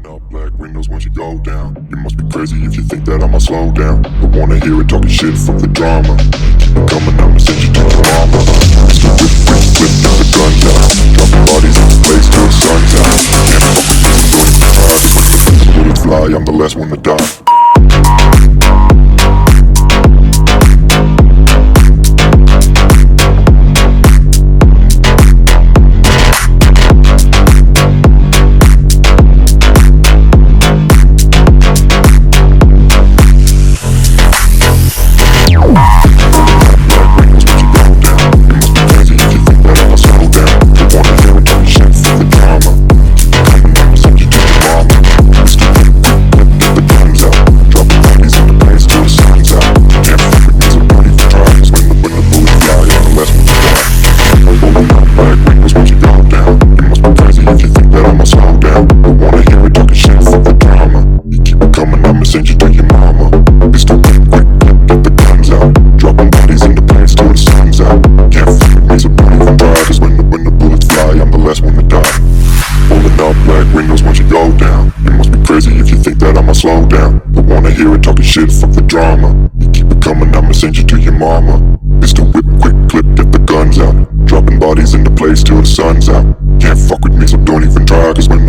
up black windows once you go down. You must be crazy if you think that I'ma slow down. But wanna hear it talking shit, fuck the drama. Keep it coming, I'ma send you to your mama. Mr. Whip, whip, whip, got the guns out. Dropping bodies in the place till the sun's out. Can't fuck with this, I'm going to try. Just when the bullets fly, I'm the last one to die. Send you to your mama. Pistol quick, quick, quick, get the guns out. Dropping bodies in the place till the sun's out. Can't fuck with me, so don't even try. Cause when the bullets fly, I'm the last one to die. Rolling up black windows once you go down. You must be crazy if you think that I'ma slow down. But wanna hear it talking shit, fuck the drama. You keep it coming, I'ma send you to your mama. Pistol whip, quick clip, get the guns out. Dropping bodies in the place till the sun's out. Can't fuck with me, so don't even try. Cause when